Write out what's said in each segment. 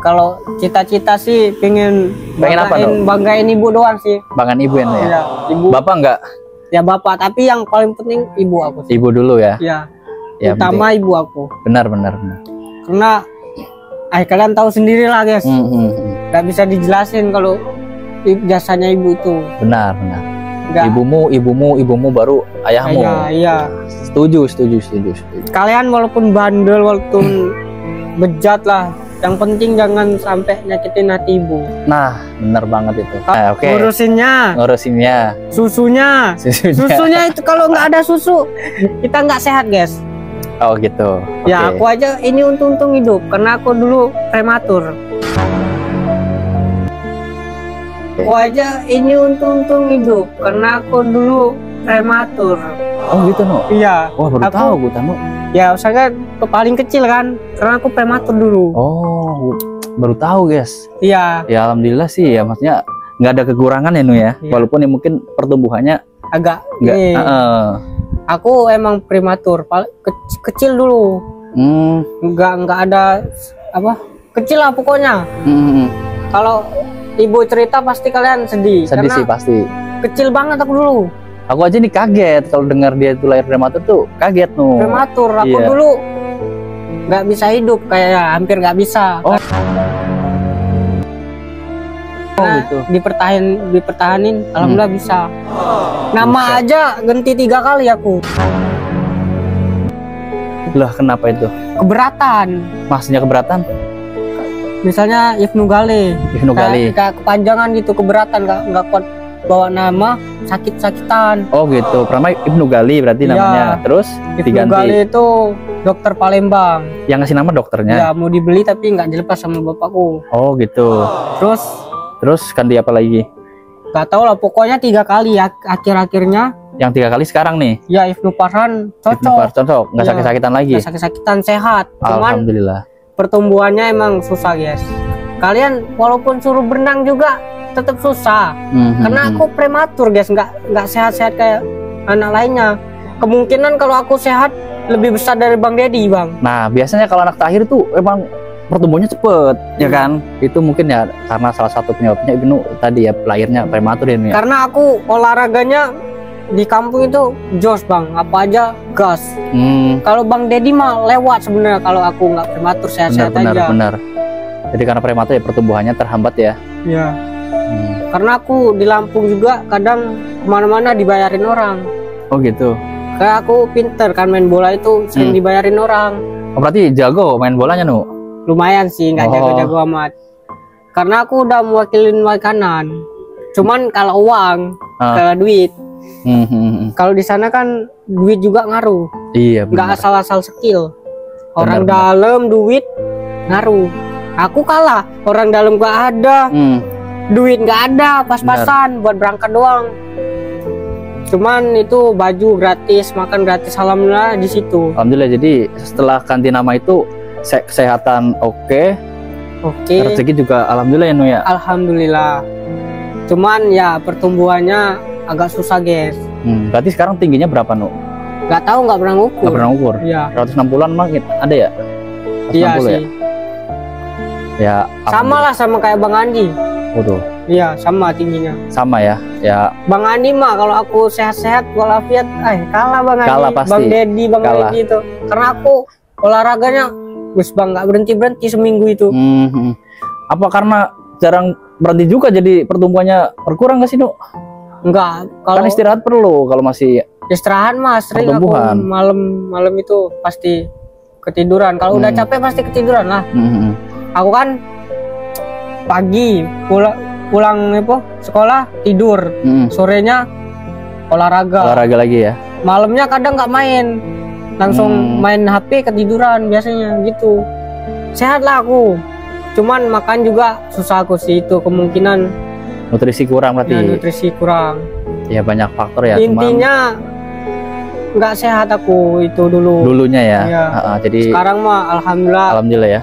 Kalau cita-cita sih pengen apa dong? banggain ibu doang sih. Banggain ibu ya? Iya, ibu. Bapak enggak? Ya bapak, tapi yang paling penting ibu aku sih. Ibu dulu ya? Iya. Ya, Utama penting. ibu aku. Benar. Karena kalian tahu sendiri lah guys. Gak bisa dijelasin kalau jasanya ibu itu. Benar. Nggak. Ibumu baru ayahmu. Iya. Setuju. Kalian walaupun bandel, walaupun bejat lah, yang penting jangan sampai nyakitin hati ibu. Nah, benar banget itu. Oke. Ngurusinnya. Susunya itu kalau nggak ada susu kita nggak sehat guys. Oh gitu. Ya aku aja ini untung hidup karena aku dulu prematur. Aku aja ini untung hidup karena aku dulu prematur. Oh gitu no. Iya. Wah baru tahu gue tamu. Ya usahakan paling kecil kan karena aku prematur dulu. Oh baru tahu guys. Iya. Ya alhamdulillah sih ya, maksudnya nggak ada kekurangan ya nu ya. Iya. Walaupun ya mungkin pertumbuhannya agak nggak. ini. Aku emang prematur kecil dulu. Nggak ada apa kecil lah pokoknya. Kalau ibu cerita pasti kalian sedih karena sih pasti. Kecil banget aku dulu. Aku aja nih kaget kalau dengar dia itu lahir prematur tuh kaget nu. Prematur aku dulu nggak bisa hidup kayak hampir nggak bisa. Gitu. Dipertahanin alhamdulillah bisa. Nama aja ganti 3 kali aku. Lah kenapa itu? Keberatan. Maksudnya keberatan? Misalnya Ibnu Gali. Kayak kepanjangan gitu, keberatan nggak kuat bawa nama, sakit-sakitan. Oh gitu. Pertama Ibnu Gali berarti namanya. Terus Ibnu diganti. Gali itu dokter Palembang. Yang ngasih nama dokternya? Ya mau dibeli tapi nggak dilepas sama bapakku. Oh gitu. Terus ganti apa lagi? Gak tau lah, pokoknya 3 kali ya akhir-akhirnya. Yang 3 kali sekarang nih? Ya Ibnu Farhan cocok, nggak sakit-sakitan lagi? Nggak sakit-sakitan, sehat. Alhamdulillah. Cuman pertumbuhannya emang susah guys. Kalian walaupun suruh berenang juga tetap susah. Karena aku prematur guys, nggak sehat-sehat kayak anak lainnya. Kemungkinan kalau aku sehat lebih besar dari Bang Deddy bang. Nah biasanya kalau anak terakhir tuh emang pertumbuhannya cepet, ya kan? Itu mungkin ya karena salah satu penyebabnya Ibnu tadi ya lahirnya prematur ya. Karena aku olahraganya di kampung itu jos bang, apa aja gas. Kalau Bang Deddy mah lewat sebenarnya kalau aku nggak prematur sehat-sehat aja. Benar. Jadi karena prematur ya pertumbuhannya terhambat ya. Iya. Karena aku di Lampung juga kadang kemana-mana dibayarin orang. Oh gitu. Kayak aku pinter kan main bola itu sering dibayarin orang. Oh berarti jago main bolanya nu? Lumayan sih, nggak jago-jago amat. Karena aku udah mewakilin makanan. Cuman kalau uang, kalau duit. Kalau di sana kan duit juga ngaruh. Iya. Nggak asal-asal skill. Orang dalam duit ngaruh. Aku kalah. Orang dalam nggak ada, duit nggak ada, pas-pasan buat berangkat doang. Cuman itu baju gratis, makan gratis, alhamdulillah di situ. Alhamdulillah. Jadi setelah ganti nama itu kesehatan oke. Rezeki juga alhamdulillah ya nu ya. Alhamdulillah. Cuman ya pertumbuhannya agak susah guys. Berarti sekarang tingginya berapa nu? Gak tahu, nggak pernah ngukur. Nggak pernah ngukur. Iya. 160-an makin ada ya? Iya sih. Ya. Sama lah sama kayak Bang Andi. Waduh. Iya sama tingginya. Sama ya. Ya. Bang Andi mah kalau aku sehat-sehat walafiat, kalah Bang Andi. Kalah pasti. Bang Deddy, Bang Deddy itu. Karena aku olahraganya Gus Bang nggak berhenti seminggu itu. Apa karena jarang berhenti juga jadi pertumbuhannya berkurang nggak sih Nu? Enggak, kalau kan istirahat perlu kalau masih istirahat mah sering aku malam itu pasti ketiduran. Kalau udah capek pasti ketiduran lah. Aku kan pagi pulang sekolah tidur, sorenya olahraga lagi ya. Malamnya kadang nggak main, langsung main HP ketiduran biasanya gitu. Sehat lah aku, cuman makan juga susah aku sih, itu kemungkinan nutrisi kurang berarti. Ya, nutrisi kurang ya, banyak faktor ya. Intinya nggak sehat aku itu dulunya ya, ya. Jadi sekarang mah alhamdulillah ya.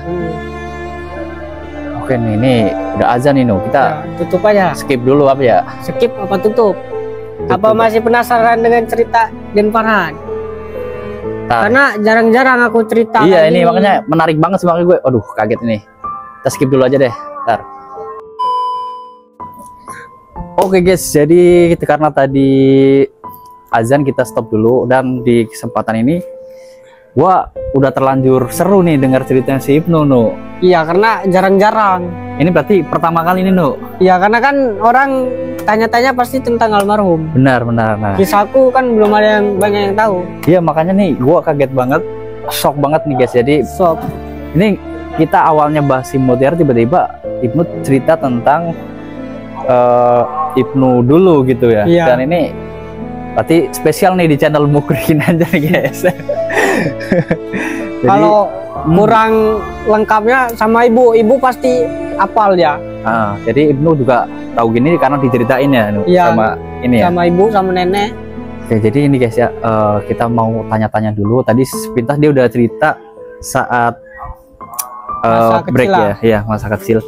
Oke nih, ini udah azan nih Nu, kita ya, tutup aja. Skip dulu apa ya? Skip apa tutup? Apa masih penasaran dengan cerita Den Farhan? Karena jarang-jarang aku cerita. Iya, ini makanya menarik banget sih, makanya gue aduh kaget nih. kita skip dulu aja deh. Ntar. Oke guys, jadi karena tadi azan kita stop dulu, dan di kesempatan ini gua udah terlanjur seru nih dengar ceritanya si Ibnu, Nu. Iya, karena jarang-jarang. Ini berarti pertama kali ini, Nu. Iya, karena kan orang tanya-tanya pasti tentang almarhum. Benar. Nah, Kisahku kan belum ada yang banyak yang tahu. iya makanya nih gua kaget banget, shock banget nih guys. Jadi Sok. ini kita awalnya bahas si Mutiara, tiba-tiba Ibnu cerita tentang Ibnu dulu gitu ya. Iya. Dan ini berarti spesial nih di channel Mukrihin aja nih guys. Jadi, Kalau kurang lengkapnya sama ibu pasti hafal ya. jadi Ibnu juga tahu gini karena diceritain ya, Nu, Iya, sama ini ya. sama ibu sama nenek. Oke, jadi ini guys ya, kita mau tanya-tanya dulu. Tadi sepintas dia udah cerita saat Masa break kecil ya, iya masa kecil.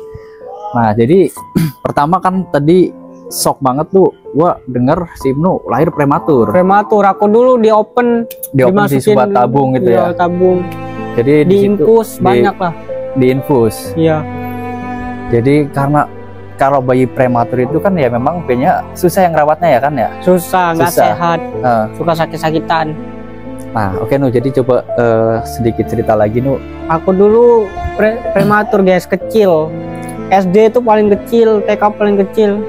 Nah, jadi pertama kan tadi shock banget tuh, gua denger si Ibnu lahir prematur. Prematur, aku dulu di open Di sebuah tabung gitu ya. Tabung. Jadi di situ Diinfus banyak lah. diinfus. Iya. Jadi karena kalau bayi prematur itu kan ya memang kayaknya susah yang rawatnya ya kan ya. Susah, nggak Susah. sehat, Nah, suka sakit-sakitan. oke Nu, jadi coba sedikit cerita lagi Nu. Aku dulu prematur guys, kecil. SD itu paling kecil, TK paling kecil.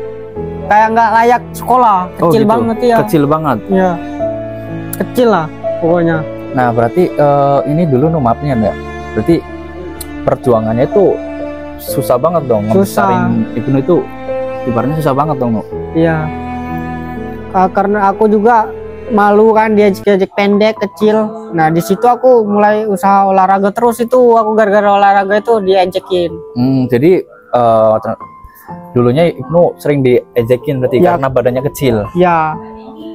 Kayak nggak layak sekolah, kecil gitu. banget ya. Kecil banget. Iya. Kecil lah pokoknya. Nah, berarti ini dulu Nu, maafnya ya. Berarti perjuangannya itu susah banget dong. Susah. Ngebesarin Ibnu itu ibaratnya susah banget dong Nu. Iya. Karena aku juga malu kan, diajak-ajak pendek kecil. Nah di situ aku mulai usaha olahraga terus, itu aku gara-gara olahraga itu diajakin. Jadi dulunya Ibnu sering diejekin berarti Ya. karena badannya kecil. Ya,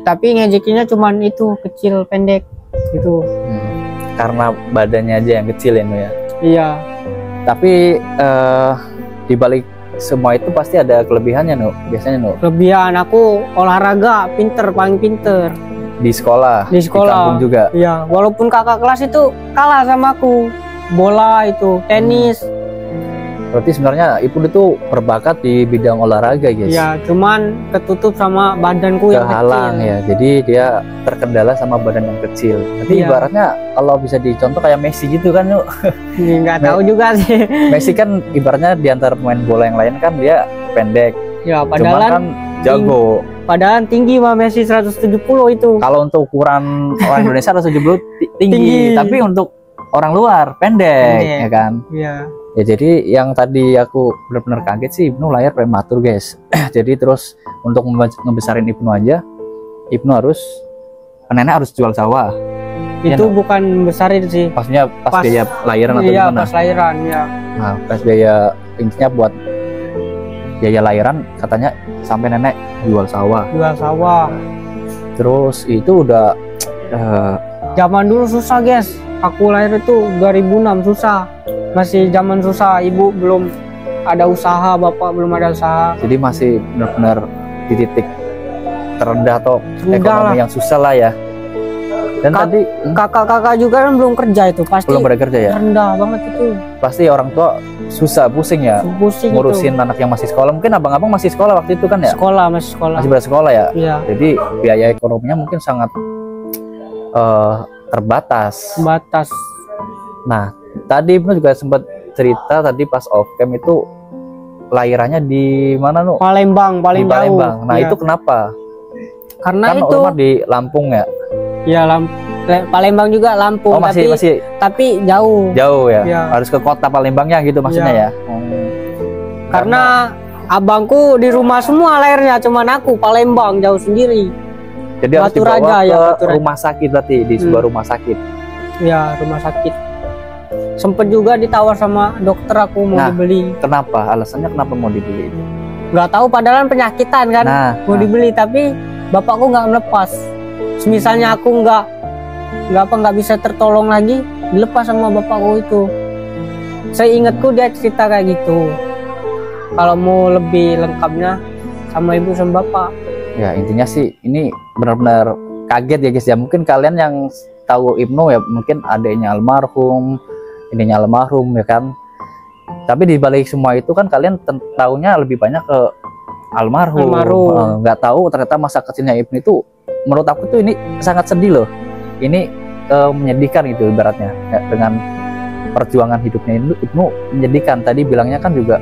tapi ngejekinnya cuman itu kecil pendek gitu. Karena badannya aja yang kecil ya Nu ya. Iya. Tapi di balik semua itu pasti ada kelebihannya Nu. Biasanya Nu, Kelebihan aku olahraga paling pinter di sekolah, di sekolah. di kampung juga. Iya, walaupun kakak kelas itu kalah sama aku. Bola itu, tenis. Berarti sebenarnya Ibnu itu berbakat di bidang olahraga guys. Ya, cuman ketutup sama badanku yang Kehalang kecil. ya. Jadi dia terkendala sama badan yang kecil. Tapi Iya. ibaratnya kalau bisa dicontoh kayak Messi gitu kan Nu. Nggak tahu juga sih. Messi kan ibaratnya di antara pemain bola yang lain kan dia pendek. Ya, Cuma padahal kan jago. Padahal tinggi mah Messi 170 itu. Kalau untuk ukuran orang Indonesia 170 tinggi, tapi untuk orang luar pendek. Ya kan. Iya. Ya jadi yang tadi aku benar-benar kaget sih, Ibnu lahir prematur guys. Jadi terus untuk ngebesarin Ibnu aja, Ibnu nenek harus jual sawah. Itu Ya, bukan besarin sih. maksudnya pas biaya lahiran atau Iya, gimana? pas lahiran ya. Nah, pas biaya intinya buat biaya lahiran katanya sampai nenek jual sawah. Jual sawah. Terus itu udah Zaman dulu susah, guys. Aku lahir itu 2006, susah. Masih zaman susah, ibu belum ada usaha, bapak belum ada usaha. jadi masih benar-benar di titik terendah atau Terendah ekonomi lah. yang susah lah ya. Dan tadi Kakak-kakak juga kan belum kerja itu, pasti belum ada kerja ya. rendah banget itu. Pasti orang tua susah, pusing ya Pusing ngurusin itu. anak yang masih sekolah. Mungkin abang-abang masih sekolah waktu itu kan ya, Masih sekolah. masih bersekolah ya. Iya, Jadi biaya ekonominya mungkin sangat terbatas. batas. Nah, tadi Ibnu juga sempat cerita tadi pas off cam itu lahirannya di mana Nu? Palembang, paling Di Palembang. jauh. Nah, Iya. itu kenapa? Karena Kan itu rumah di Lampung ya. ya Palembang juga Lampung, Oh, masih tapi jauh. jauh ya. Iya. Harus ke kota Palembangnya gitu maksudnya Iya. ya. Karena abangku di rumah semua lahirnya, cuman aku Palembang jauh sendiri. Jadi harus Batu dibawa Raja, ke ya, Batu Raja. rumah sakit berarti di sebuah rumah sakit. Ya, rumah sakit. Sempet juga ditawar sama dokter aku mau Nah. dibeli. Kenapa? Alasannya kenapa mau dibeli? Nggak tahu, padahal penyakitan kan. Nah, Mau dibeli, tapi bapakku nggak melepas. Misalnya aku nggak bisa tertolong lagi, dilepas sama bapakku itu. Saya ingatku dia cerita kayak gitu. Kalau mau lebih lengkapnya sama ibu sama bapak. ya intinya sih ini benar-benar kaget ya guys ya. Mungkin kalian yang tahu Ibnu ya mungkin adiknya almarhum, ininya almarhum ya kan. Tapi di balik semua itu kan kalian taunya lebih banyak ke almarhum. Nggak tahu ternyata masa kecilnya Ibnu itu, menurut aku tuh ini sangat sedih loh. Ini menyedihkan gitu ibaratnya ya, dengan perjuangan hidupnya Ibnu menyedihkan. Tadi bilangnya kan juga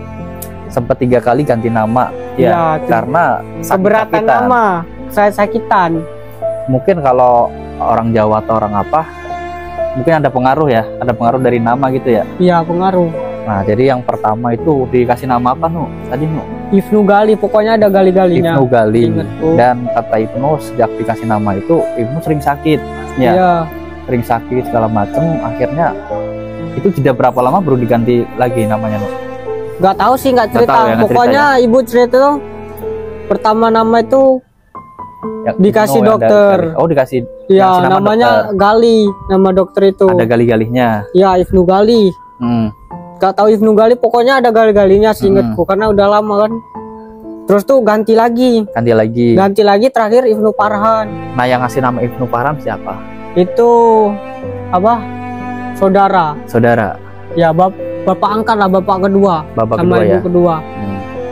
sempat 3 kali ganti nama ya, karena keberatan nama, saya sakitan. Mungkin kalau orang Jawa atau orang apa, mungkin ada pengaruh ya, ada pengaruh dari nama gitu ya. Iya, pengaruh. Nah, jadi yang pertama itu dikasih nama apa tadi Ibnu Gali, pokoknya ada gali-galinya. Ibnu Gali. Dan kata Ibnu sejak dikasih nama itu Ibnu sering sakit ya. Iya. Sering sakit segala macem, akhirnya itu tidak berapa lama baru diganti lagi namanya Nggak tahu sih, nggak cerita. Tahu, ya, pokoknya cerita, ya. Ibu cerita tuh pertama nama itu ya, dikasih dokter. Dikasih. Ya, namanya dokter. Gali, nama dokter itu. Ada gali-galinya. Ya, Ibnu Gali. Gak tahu Ibnu Gali, pokoknya ada gali-galinya seingetku, karena udah lama kan. Terus tuh ganti lagi. Ganti lagi terakhir Ibnu Farhan. Nah, yang ngasih nama Ibnu Farhan siapa? Itu apa? Saudara. Ya, bapak angkat lah, bapak kedua. Sama ibu kedua.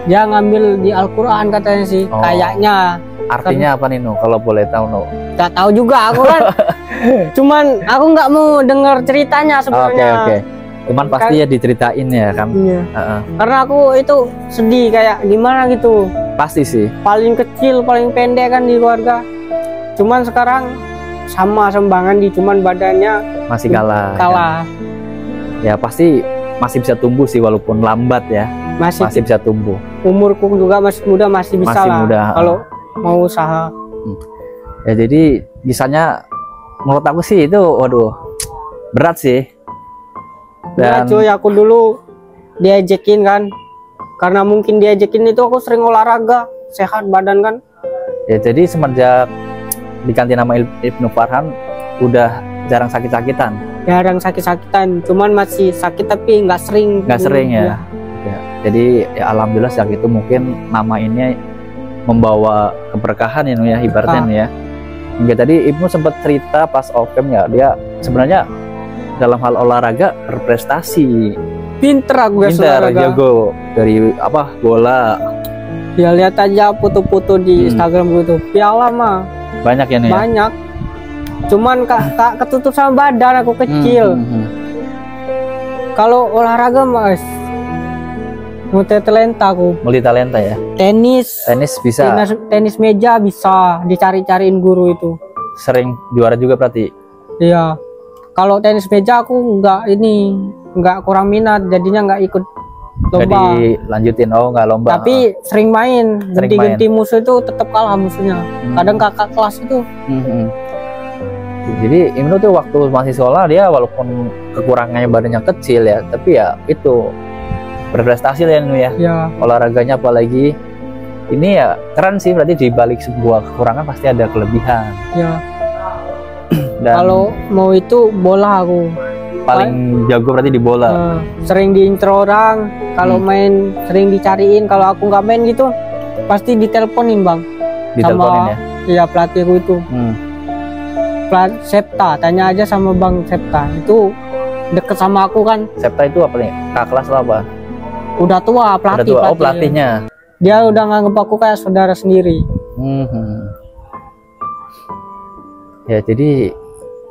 Dia ngambil di Al-Quran katanya sih, kayaknya. Artinya apa Nino? Kalau boleh tahu Gak tahu juga aku kan. Cuman aku nggak mau dengar ceritanya sebenarnya. Oke. Cuman pasti ya diceritain ya kan. Iya. Karena aku itu sedih kayak gimana gitu. Pasti sih. Paling kecil, paling pendek kan di keluarga. Cuman sekarang sama Bang Andi, cuman badannya masih kalah. Kan? Ya pasti masih bisa tumbuh sih walaupun lambat ya. Masih bisa tumbuh. Umurku juga masih muda, masih bisa lah kalau mau usaha. Ya jadi kisahnya menurut aku sih itu waduh berat sih. Dan cuy, aku dulu diajakin kan, karena mungkin diajakin itu aku sering olahraga, sehat badan kan. Ya jadi semenjak diganti nama Ibnu Farhan udah jarang sakit-sakitan. Jarang sakit-sakitan, cuman masih sakit tapi nggak sering. Nggak sering ya. Jadi ya alhamdulillah sejak itu mungkin nama ini membawa keberkahan ya ibaratnya ya. Hingga tadi Ibnu sempat cerita pas off-cam ya, dia sebenarnya dalam hal olahraga berprestasi. Pinter aku guys, olahraga. Jago dari bola. Ya lihat aja foto-foto di Instagram gitu. Piala mah banyak ya nih. Banyak. Cuman kak ketutup sama badan, aku kecil. Kalau olahraga mas multi talenta aku. Multi talenta ya. Tenis bisa. Tenis meja bisa, dicari-cariin guru itu. Sering juara juga berarti. Iya. Kalau tenis meja aku nggak kurang minat, jadinya nggak ikut lomba. Jadi lanjutin nggak lomba. Tapi sering main, ganti musuh itu tetap kalah musuhnya. Kadang kakak kelas itu. Jadi Ibnu tuh waktu masih sekolah dia walaupun kekurangannya badannya kecil ya, tapi ya itu berprestasi ya Ibnu ya. Olahraganya apalagi ini ya keren sih, berarti di balik sebuah kekurangan pasti ada kelebihan. Ya. Kalau mau itu bola aku paling jago berarti di bola. Sering diintro orang, kalau main sering dicariin, kalau aku nggak main gitu pasti diteleponin bang. Diteleponin ya? Iya pelatihku itu. Septa, tanya aja sama Bang Septa, itu deket sama aku kan. Septa itu apa nih? Kakak kelas lo apa? Udah tua, pelatih. Oh pelatihnya. Dia udah nganggep aku kayak saudara sendiri. Ya jadi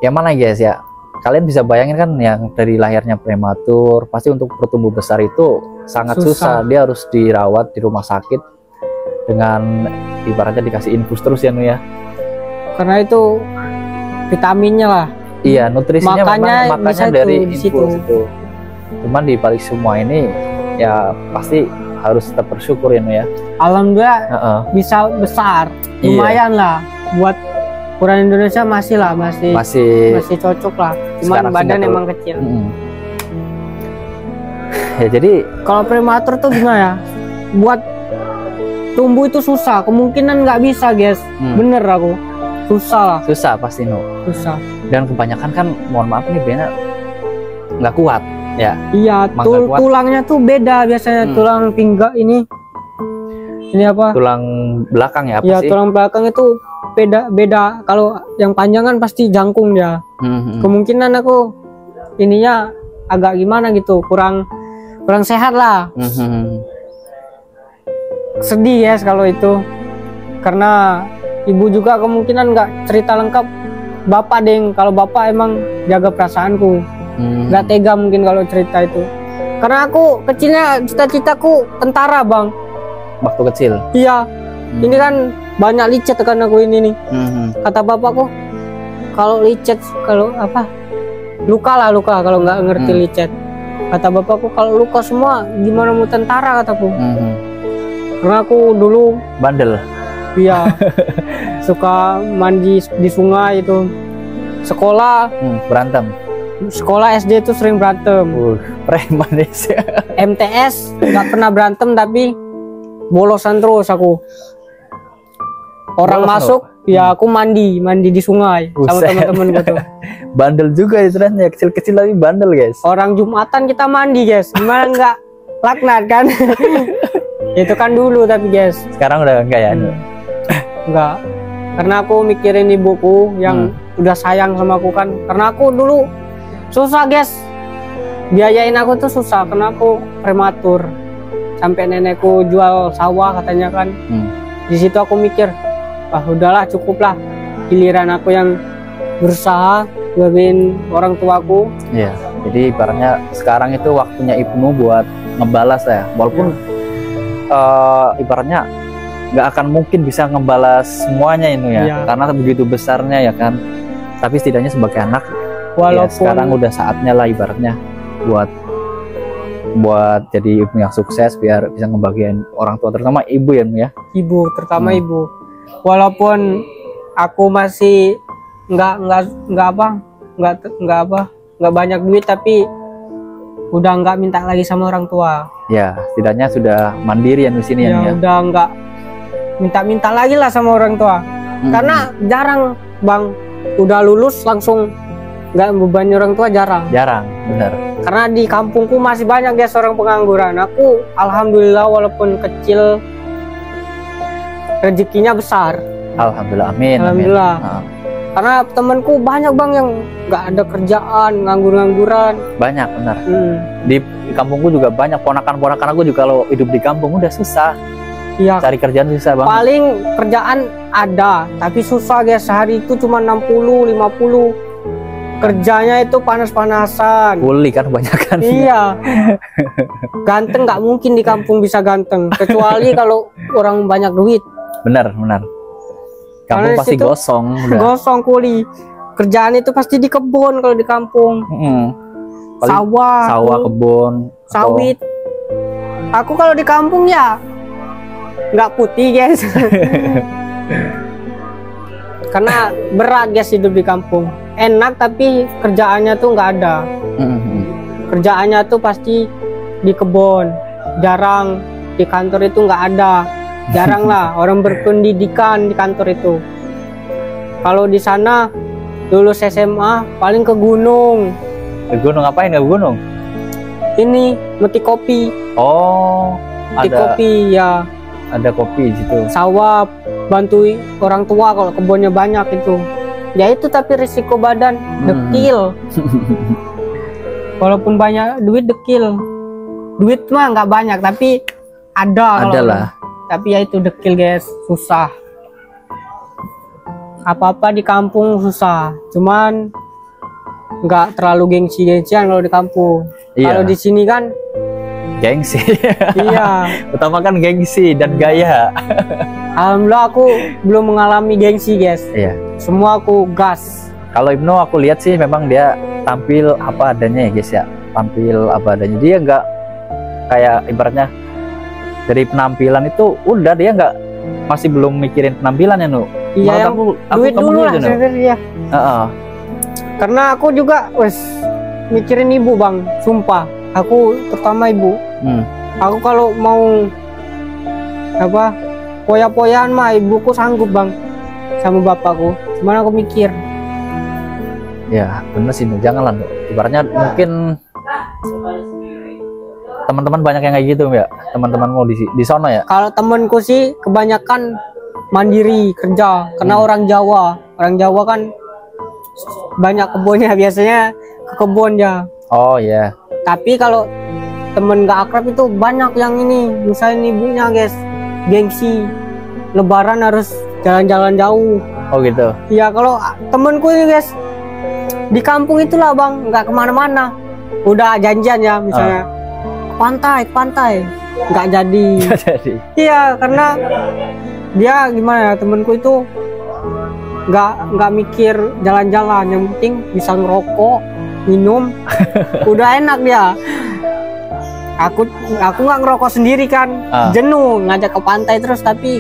yang mana guys ya, kalian bisa bayangin kan yang dari lahirnya prematur, pasti untuk bertumbuh besar itu sangat susah. Dia harus dirawat di rumah sakit dengan ibaratnya dikasih infus terus ya Nu ya. Karena itu vitaminnya lah. Iya, nutrisinya makanya dari infus itu. Cuman di balik semua ini ya pasti harus tetap bersyukur ya Nu ya. Alhamdulillah bisa besar, lumayan lah buat ukuran Indonesia masih cocok lah. Cuman badan emang kecil. Ya jadi kalau prematur tuh gimana ya? Buat tumbuh itu susah, kemungkinan nggak bisa guys. Bener aku. Susah lah. Susah pasti Nu. Susah. Dan kebanyakan kan mohon maaf nih benar nggak kuat ya. Iya, tulangnya tuh beda biasanya. Tulang pinggang ini apa? Tulang belakang ya apa sih? Iya, tulang belakang itu beda. Kalau yang panjang kan pasti jangkung dia. Kemungkinan aku ininya agak gimana gitu, kurang kurang sehat lah. Sedih guys kalau itu, karena ibu juga kemungkinan nggak cerita lengkap. Bapak deng, kalau bapak emang jaga perasaanku, nggak tega mungkin kalau cerita itu. Karena aku kecilnya cita-citaku tentara bang. Waktu kecil? Iya. Ini kan banyak licet kan aku ini nih. Kata bapakku, kalau licet, kalau apa, luka lah luka kalau nggak ngerti licet. Kata bapakku, kalau luka semua gimana mau tentara, kataku. Karena aku dulu bandel. Iya. Suka mandi di sungai itu. Sekolah berantem. Sekolah SD itu sering berantem. Preman sih. MTS nggak pernah berantem, tapi bolosan terus aku. Orang masuk, ya aku mandi di sungai sama teman-teman gitu. Bandel juga istilahnya, kecil-kecil tapi bandel guys. Orang Jumatan kita mandi guys, gimana nggak laknat kan? Itu kan dulu tapi guys. Sekarang udah enggak ya? Enggak, karena aku mikirin ibuku yang udah sayang sama aku kan. Karena aku dulu susah guys, biayain aku tuh susah karena aku prematur. Sampai nenekku jual sawah katanya kan. Di situ aku mikir, ah udahlah cukuplah, giliran aku yang berusaha ngabain orang tuaku. Iya, jadi ibaratnya sekarang itu waktunya Ibnu buat ngebalas ya, walaupun ibaratnya nggak akan mungkin bisa ngebalas semuanya ini ya, karena begitu besarnya ya kan. Tapi setidaknya sebagai anak, walaupun ya, sekarang udah saatnya lah ibaratnya buat jadi ibu yang sukses, biar bisa ngebagian orang tua, terutama ibu ya. Ibu, terutama ibu. Walaupun aku masih nggak banyak duit, tapi udah nggak minta lagi sama orang tua. Ya, setidaknya sudah mandiri di sini ya. Udah nggak minta lagi lah sama orang tua. Karena jarang bang, udah lulus langsung nggak membebani orang tua, jarang, benar. Karena di kampungku masih banyak guys orang pengangguran. Aku alhamdulillah walaupun kecil rezekinya besar. Alhamdulillah, amin. Alhamdulillah. Karena temanku banyak bang yang nggak ada kerjaan, nganggur-ngangguran. Banyak, benar. Di kampungku juga banyak ponakan-ponakan aku juga kalau hidup di kampung udah susah. Iya. Cari kerjaan susah bang. Paling kerjaan ada, tapi susah guys. Sehari itu cuma 60, 50. Kerjanya itu panas-panasan. Kuli kan kebanyakan. Iya. Ganteng nggak mungkin di kampung bisa ganteng, kecuali kalau orang banyak duit. Benar. Kampung pasti gosong. Gosong kuli. Kerjaan itu pasti di kebun kalau di kampung. Sawah, kebun, sawit. Aku kalau di kampung ya nggak putih guys. Karena berat guys hidup di kampung. Enak tapi kerjaannya tuh nggak ada. Kerjaannya tuh pasti di kebun, jarang di kantor itu nggak ada, jarang lah orang berpendidikan di kantor itu. Kalau di sana lulus SMA paling ke gunung. Ke gunung ngapain? Ke gunung? Ini metik kopi. Oh, metik kopi ya. Ada kopi di situ. Sawah, bantu orang tua kalau kebunnya banyak itu. Ya itu tapi risiko badan dekil. Walaupun banyak duit dekil. Duit mah nggak banyak tapi ada lah. Tapi ya itu dekil guys, susah. Apa-apa di kampung susah. Cuman nggak terlalu gengsi-gengsian kalau di kampung. Iya. Kalau di sini kan gengsi. Iya. Utama kan gengsi dan gaya. Alhamdulillah aku belum mengalami gengsi guys. Iya. Semua aku gas. Kalau Ibnu aku lihat sih memang dia tampil apa adanya ya guys ya. Tampil apa adanya. Dia nggak kayak ibaratnya dari penampilan itu udah, dia nggak, masih belum mikirin penampilannya Nu. Iya. Aku duit dulu lah sebenarnya. Karena aku juga mikirin ibu bang. Sumpah. Aku terutama ibu. Aku kalau mau apa poya-poyaan mah ibuku sanggup bang sama bapakku. Cuman aku mikir ya bener sih Nu, janganlah Nu. Ibaratnya mungkin teman-teman banyak yang kayak gitu ya, teman-temanmu di sono ya. Kalau temanku sih kebanyakan mandiri kerja karena orang Jawa kan banyak kebunnya, biasanya ke kebun ya. Oh ya. Tapi kalau temen gak akrab itu banyak yang ini misalnya ibunya guys gengsi lebaran harus jalan-jalan jauh. Oh gitu. Ya kalau temenku ini guys di kampung itulah bang, nggak kemana-mana, udah janjian ya misalnya ke pantai nggak jadi. Iya karena dia gimana ya, temenku itu nggak mikir jalan-jalan, yang penting bisa ngerokok minum udah enak dia. Aku nggak ngerokok sendiri kan, jenuh ngajak ke pantai terus, tapi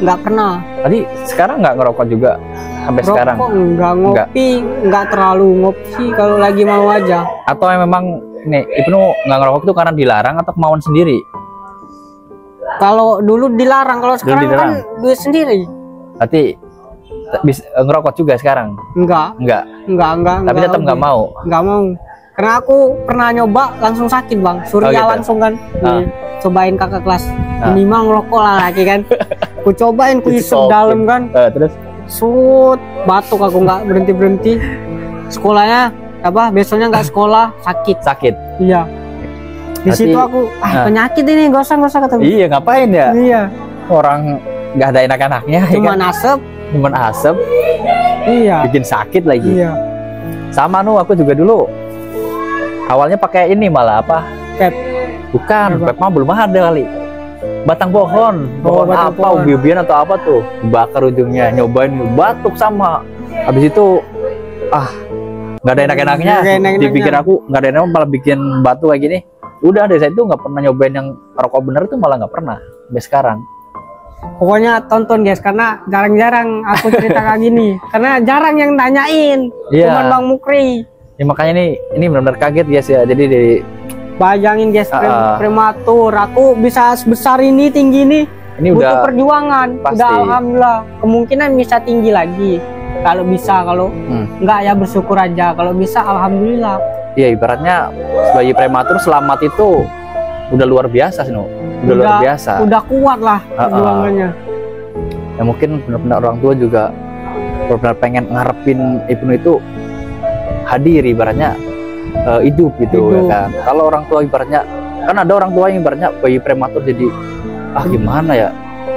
nggak pernah. Tadi sekarang nggak ngerokok juga sampai Rokok, sekarang? Nggak ngopi, nggak terlalu ngopi kalau lagi mau aja. Atau memang nih Ibnu nggak ngerokok itu karena dilarang atau kemauan sendiri? Kalau dulu dilarang, kalau sekarang kan duit sendiri. Berarti bisa ngerokok juga sekarang? Enggak. Tapi tetap nggak mau? Nggak mau. Karena aku pernah nyoba langsung sakit bang, surya gitu? Langsung kan, cobain kakak kelas, minimal ngerokok lah lagi kan. Ku cobain, ku isep dalam kan, terus sut, batuk aku nggak berhenti. Sekolahnya apa? Besoknya nggak sekolah, sakit. Iya. Di situ aku penyakit ini, gak usah kata. Iya ngapain ya? Iya. Orang nggak ada enak-enaknya. Cuman asap. Iya. Bikin sakit lagi. Iya. Sama aku juga dulu. Awalnya pakai ini malah apa? Pep. Bukan, pep mah belum ada kali. Batang pohon apa, ubi-ubian atau apa tuh, bakar ujungnya, nyobain batuk sama. Habis itu nggak ada enak-enaknya. Dipikir aku nggak ada enak, malah bikin batuk kayak gini. Udah deh, saya itu nggak pernah nyobain yang rokok bener tuh, malah nggak pernah sampai sekarang. Pokoknya tonton guys, karena jarang-jarang aku cerita kayak gini, karena jarang yang tanyain. Cuman Bang Mukri. Ya, makanya ini benar-benar kaget guys ya. Jadi bayangin guys, prematur aku bisa sebesar ini, tinggi ini butuh udah perjuangan. Pasti. Udah alhamdulillah, kemungkinan bisa tinggi lagi kalau bisa, kalau enggak ya bersyukur aja, kalau bisa alhamdulillah. Iya, ibaratnya bayi prematur selamat itu udah luar biasa sih, udah luar biasa, udah kuat lah perjuangannya. Ya mungkin benar-benar orang tua juga benar-benar pengen ngarepin Ibnu itu hadir, ibaratnya hidup gitu. Ya kan. Kalau orang tua ibaratnya, kan ada orang tua yang ibaratnya bayi prematur jadi gimana ya,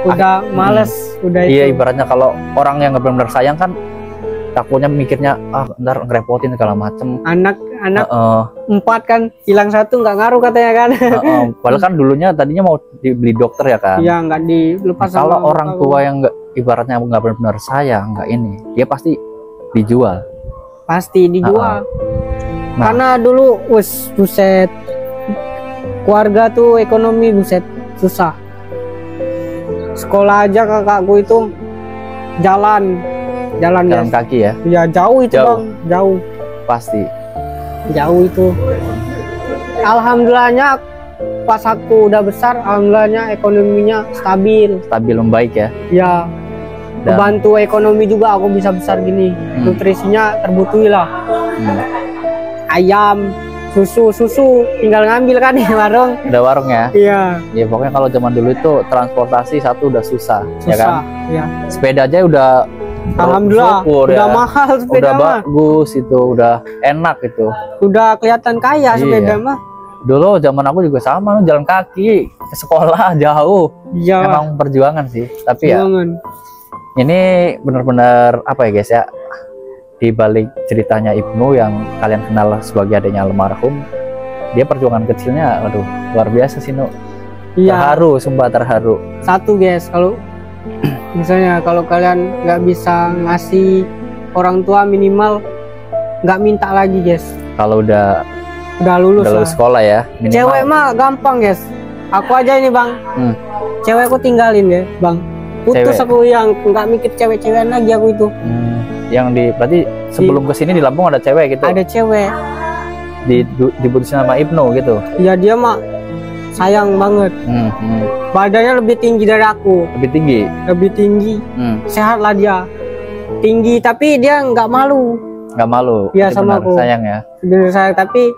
udah males, udah itu. Iya, ibaratnya kalau orang yang benar-benar sayang kan takutnya mikirnya ntar ngerepotin segala macem. Anak 4 kan hilang 1 nggak ngaruh katanya kan. Padahal kan dulunya tadinya mau dibeli dokter ya kan. Iya, nggak dilepas. Kalau orang tua yang nggak, ibaratnya nggak benar-benar sayang, nggak ini, dia pasti dijual. Karena dulu buset, keluarga tuh ekonomi buset susah. Sekolah aja kakakku itu jalan kaki ya. Ya jauh itu bang, jauh. Pasti jauh itu. Alhamdulillahnya pas aku udah besar, alhamdulillahnya ekonominya stabil membaik ya. Ya. Bantu ekonomi juga aku bisa besar gini. Nutrisinya terbutuhi lah. Ayam, susu tinggal ngambil kan di warung. Ada warung ya. Iya. Ya pokoknya kalau zaman dulu itu transportasi satu udah susah ya kan. Iya. Sepeda aja udah alhamdulillah udah mahal sepeda, udah bagus itu, udah enak itu. Udah kelihatan kaya sepeda mah. Dulu zaman aku juga sama, jalan kaki ke sekolah jauh. Iya. Emang perjuangan sih, tapi ya ini benar-benar apa ya guys ya, di balik ceritanya Ibnu yang kalian kenal sebagai adanya almarhum, dia perjuangan kecilnya aduh luar biasa sih Iya. Terharu. Satu guys, kalau misalnya kalau kalian nggak bisa ngasih orang tua, minimal nggak minta lagi guys. Kalau udah lulus sekolah ya minimal. Cewek mah gampang guys, aku aja ini bang, cewekku tinggalin ya bang, putus aku, yang nggak mikir cewek-cewekan lagi aku itu. Yang berarti sebelum kesini di Lampung ada cewek gitu? Ada cewek. Diputusin sama Ibnu gitu? Iya, dia mah sayang banget. Badannya lebih tinggi dari aku. Lebih tinggi. Sehat lah dia. Tinggi, tapi dia nggak malu. Iya sama aku. Sayang ya. Bener sayang, tapi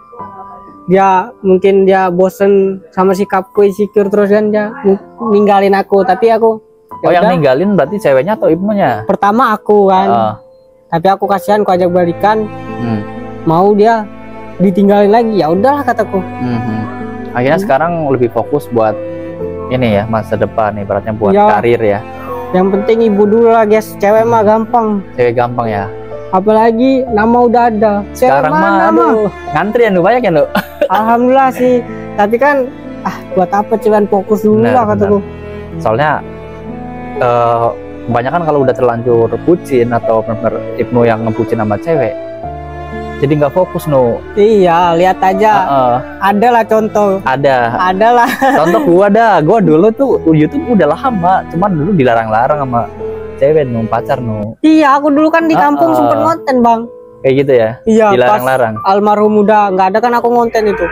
dia mungkin dia bosen sama sikapku, insecure terus kan, dia ninggalin aku. Tapi aku yang ninggalin berarti ceweknya atau Ibnunya? Pertama aku kan. Tapi aku kasihan, aku ajak balikan. Mau dia ditinggalin lagi, ya udahlah kataku. Akhirnya sekarang lebih fokus buat ini ya, masa depan ibaratnya buat karir ya. Yang penting ibu dulu lah guys, cewek mah gampang. Cewek gampang ya. Apalagi nama udah ada. Sekarang mah ngantri ya banyak ya, Alhamdulillah sih. Tapi kan buat apa, cuman fokus dulu lah kataku. Soalnya kebanyakan kalau udah terlanjur bucin atau bener-bener Ibnu yang ngebucin sama cewek, jadi nggak fokus Iya, lihat aja. Ada lah contoh. Ada lah. Contoh gua dulu tuh YouTube udah lama, cuman dulu dilarang-larang sama cewek pacar Iya, aku dulu kan di kampung sempet ngonten bang. Kayak gitu ya? Iya. Dilarang-larang. Almarhum udah nggak ada kan aku ngonten itu.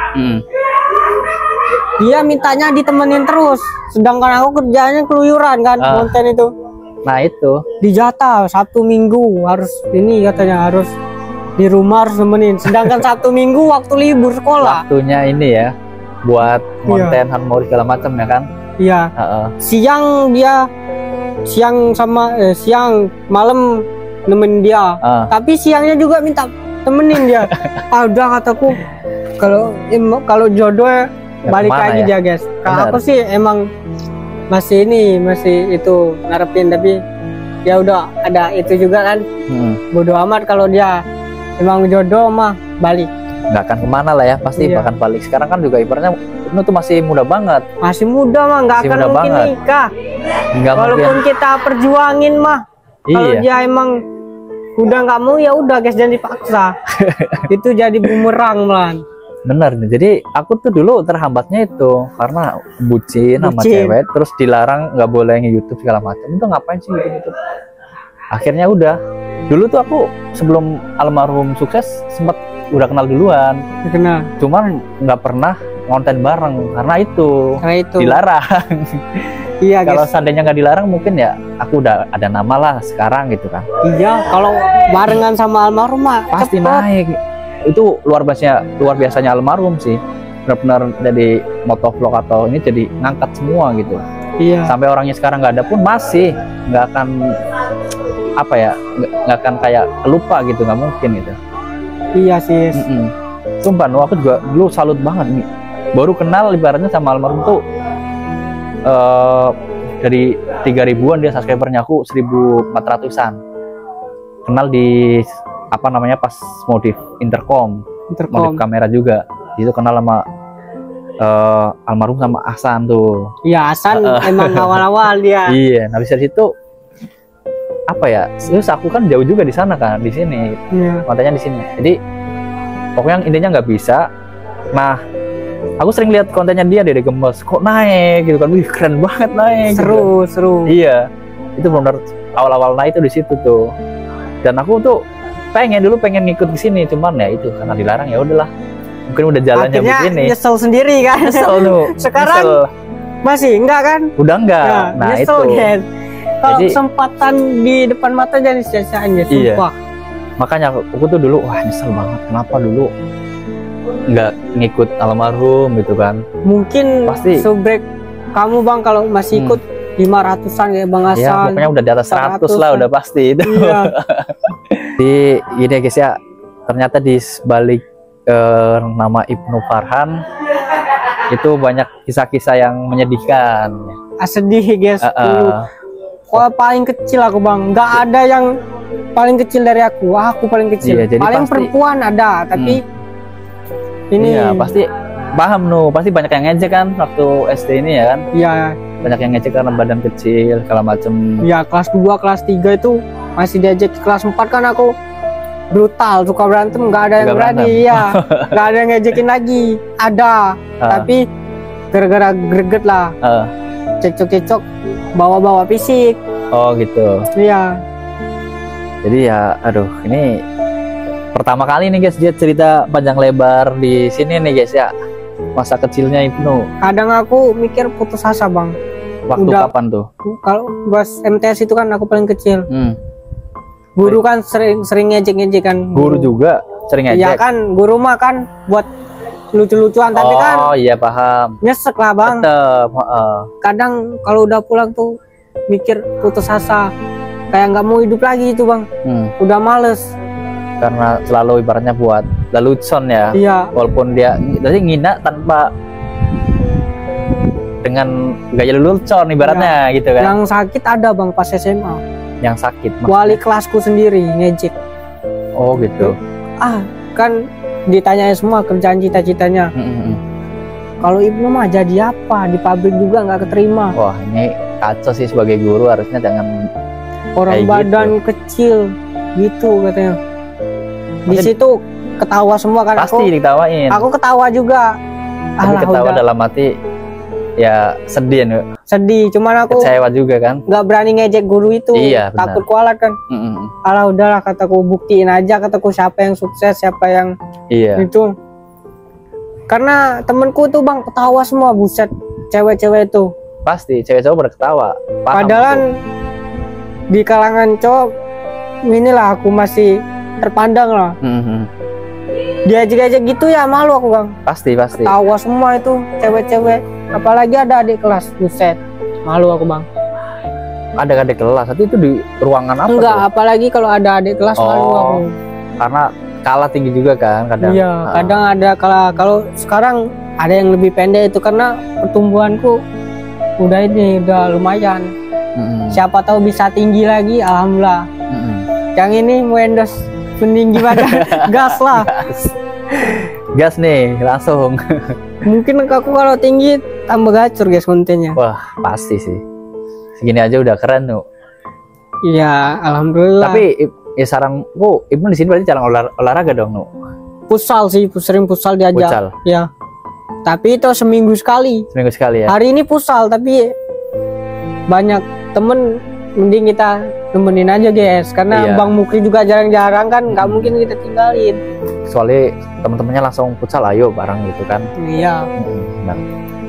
Dia mintanya ditemenin terus, sedangkan aku kerjanya keluyuran kan ngonten itu. Nah itu. Dijatah Sabtu Minggu harus ini katanya harus di rumah harus nemenin, sedangkan Sabtu Minggu waktu libur sekolah. Waktunya ini ya buat konten harmoni segala macam ya kan. Iya. Siang dia siang malam nemenin dia. Tapi siangnya juga minta temenin dia. Udah kataku kalau jodoh balik lagi dia guys. Kalau aku sih emang masih itu ngarepin, tapi ya udah ada itu juga kan. Bodoh amat kalau dia emang jodoh mah balik. Nggak akan kemana lah ya, pasti bahkan balik. Sekarang kan juga ibaratnya Ibnu tuh masih muda banget. Masih muda mah, nggak akan mungkin nikah. Walaupun kita perjuangin mah. Kalau dia emang udah nggak mau ya udah guys, jangan dipaksa. Itu jadi bumerang malah. Bener nih, jadi aku tuh dulu terhambatnya itu karena bucin sama cewek, terus dilarang nggak boleh nge-YouTube segala macam. Itu ngapain sih gitu? Akhirnya udah. Dulu tuh aku sebelum almarhum sukses sempat udah kenal duluan. Kenal. Cuman nggak pernah ngonten bareng karena itu dilarang. Iya. Kalau seandainya nggak dilarang mungkin ya aku udah ada nama lah sekarang gitu kan. Iya. Kalau barengan sama almarhum mah pasti naik. Itu luar biasanya almarhum sih. Benar-benar jadi motovlog atau ini jadi ngangkat semua gitu. Iya. Sampai orangnya sekarang nggak ada pun masih nggak akan nggak akan kayak lupa gitu, nggak mungkin gitu. Iya sih. Sumpah aku juga dulu salut banget nih, baru kenal ibaratnya sama almarhum tuh dari 3.000-an dia subscribernya, aku 1.400-an. Kenal di pas modif intercom, modif kamera juga. Itu kenal sama almarhum sama Ahsan tuh. Iya, Ahsan emang awal-awal dia. Iya, nah bisa dari situ terus aku kan jauh juga di sana kan, di sini, matanya di sini. Jadi pokoknya intinya nggak bisa. Nah, aku sering lihat kontennya dia dari Gemes, kok naik gitu kan, wih keren banget naik. Seru. Iya, itu benar awal-awal naik itu di situ tuh. Dan aku tuh pengen ngikut di sini, cuman ya itu karena dilarang ya udahlah. Mungkin udah jalannya begini. Nyesel sendiri kan. Sekarang masih enggak kan? Udah enggak. Nah nyesel, itu. Kan? Kalau kesempatan di depan mata jangan sia-siain ya, sumpah. Makanya aku tuh dulu nyesel banget kenapa dulu nggak ngikut almarhum gitu kan. Mungkin pasti subrek kamu bang kalau masih ikut 500-an kayak Bang Hasan. Iya, pokoknya udah di atas 100 lah udah pasti itu. Iya. Di ini guys ya, ternyata di balik nama Ibnu Farhan itu banyak kisah-kisah yang menyedihkan. Sedih guys. Paling kecil aku bang, nggak ada yang paling kecil dari aku paling kecil. Iya, paling pasti, perempuan ada, tapi ini pasti paham pasti banyak yang ngejek kan waktu SD ini ya kan. Iya, banyak yang ngejek karena badan kecil segala macem. Iya, kelas 2 kelas 3 itu masih diajak. Kelas 4 kan aku brutal, suka berantem, nggak ada yang berani. Iya, nggak ada yang ngejekin lagi. Ada, tapi gara-gara greget lah, cekcok bawa fisik. Oh gitu. Iya. Jadi ya aduh, ini pertama kali nih guys dia cerita panjang lebar di sini nih guys ya, masa kecilnya Ibnu. Kadang aku mikir putus asa bang. Waktu kapan tuh? Kalau pas MTS itu kan aku paling kecil. Guru kan sering ngejek kan. Guru juga sering ngejek. Iya kan, guru mah kan buat lucu-lucuan, tapi kan. Oh iya paham. Nyesek lah bang. Tetep. Kadang kalau udah pulang tuh mikir putus asa, kayak nggak mau hidup lagi itu bang. Udah males. Karena selalu ibaratnya buat lelucon ya. Iya. Walaupun dia ngina tanpa dengan gaya lelucon ibaratnya gitu kan. Yang sakit ada bang pas SMA. Yang sakit maksudnya? Wali kelasku sendiri ngejek. Oh gitu. Kan ditanya semua kerjaan cita-citanya. Kalau Ibnu mah jadi apa? Di pabrik juga nggak keterima. Wah ini kacau sih, sebagai guru harusnya jangan orang badan gitu. Kecil gitu katanya. Di situ ketawa semua kan. Pasti diketawain. Aku ketawa juga. Tapi ketawa dalam hati ya sedih nih. Sedih, cuman aku kecewa juga kan. Nggak berani ngejek guru itu. Iya, takut kualat kan. Alah udahlah kataku, buktiin aja kataku siapa yang sukses, siapa yang itu. Karena temenku tuh bang ketawa semua, buset, cewek-cewek itu. Pasti cewek-cewek berketawa. Padahal di kalangan cowok inilah aku masih terpandang lah. Diajak-ajak gitu ya malu aku bang. Pasti. Ketawa semua itu cewek-cewek. Apalagi ada adik kelas, buset, malu aku bang. Ada adik kelas, tapi itu di ruangan apa? Enggak, tuh? Apalagi kalau ada adik kelas malu aku. Karena kalah tinggi juga kan kadang. Iya, kadang ada kalau sekarang ada yang lebih pendek itu karena pertumbuhanku udah lumayan. Siapa tahu bisa tinggi lagi, alhamdulillah. Yang ini mau endorse peninggi badan, gas lah. Gas nih langsung. Mungkin aku kalau tinggi tambah gacor guys kontennya. Wah pasti sih. Segini aja udah keren tuh. Iya alhamdulillah. Tapi ya saranku Ibnu di sini berarti jarang olahraga dong nu. Futsal sih, sering futsal diajak. Futsal. Ya. Tapi itu seminggu sekali. Seminggu sekali ya. Hari ini futsal tapi banyak temen, mending kita temenin aja guys. Karena Bang Mukri juga jarang-jarang kan, nggak mungkin kita tinggalin. Soalnya teman-temannya langsung futsal, ayo bareng gitu kan. Iya.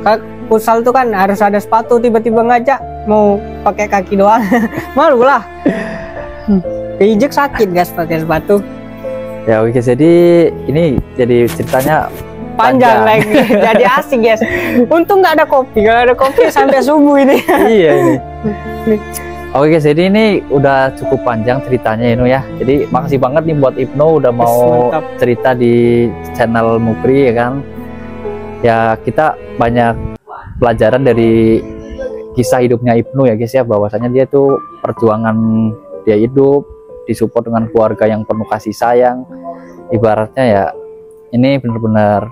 Kalau futsal tuh kan harus ada sepatu, tiba-tiba ngajak mau pakai kaki doang. Malu lah. Keinjek sakit guys pakai sepatu. Ya oke, jadi ini jadi ceritanya panjang lagi. Jadi asik guys. Untung nggak ada kopi. Kalau ada kopi sampai subuh ini. Iya ini. Oke, jadi ini udah cukup panjang ceritanya ini ya. Jadi makasih banget nih buat Ibnu udah mau cerita di channel Mukri ya kan. Ya kita banyak pelajaran dari kisah hidupnya Ibnu ya guys ya, bahwasanya dia tuh perjuangan dia hidup disupport dengan keluarga yang penuh kasih sayang. Ibaratnya ya ini benar-benar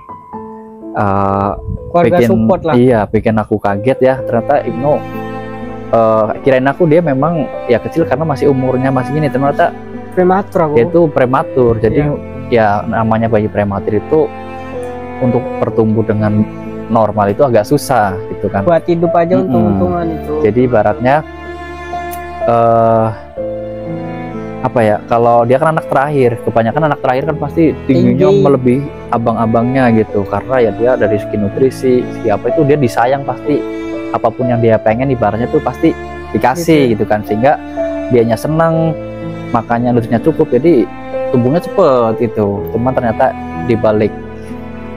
bikin support lah. Iya, bikin aku kaget ya. Ternyata Ibnu kirain aku dia memang ya kecil karena masih umurnya masih gini, ternyata prematur. Dia itu prematur. Jadi ya namanya bayi prematur itu untuk bertumbuh dengan normal itu agak susah gitu kan. Buat hidup aja untung-untungan itu. Jadi ibaratnya apa ya, kalau dia kan anak terakhir, kebanyakan anak terakhir kan pasti tingginya melebihi abang-abangnya gitu, karena ya dia dari segi nutrisi, segi apa itu dia disayang, pasti apapun yang dia pengen ibaratnya tuh pasti dikasih gitu kan, sehingga dianya senang, makannya nutrisinya cukup, jadi tumbuhnya cepet itu. Cuman ternyata dibalik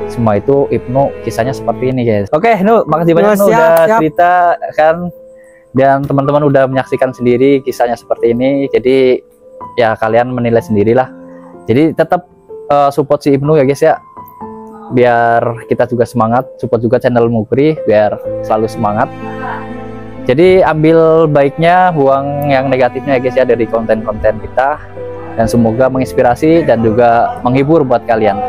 semua itu Ibnu kisahnya seperti ini guys. Oke Nu, makasih banyak Nu udah cerita kan, dan teman-teman udah menyaksikan sendiri kisahnya seperti ini. Jadi ya kalian menilai sendirilah. Jadi tetap support si Ibnu ya guys ya, biar kita juga semangat, support juga channel Mukri biar selalu semangat. Jadi ambil baiknya, buang yang negatifnya ya guys ya dari konten-konten kita, dan semoga menginspirasi dan juga menghibur buat kalian.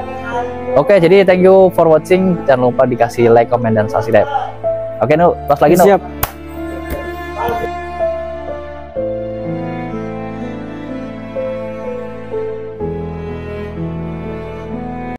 Oke, jadi thank you for watching, jangan lupa dikasih like, comment, dan subscribe. Oke Nu, tos lagi Nu. Siap.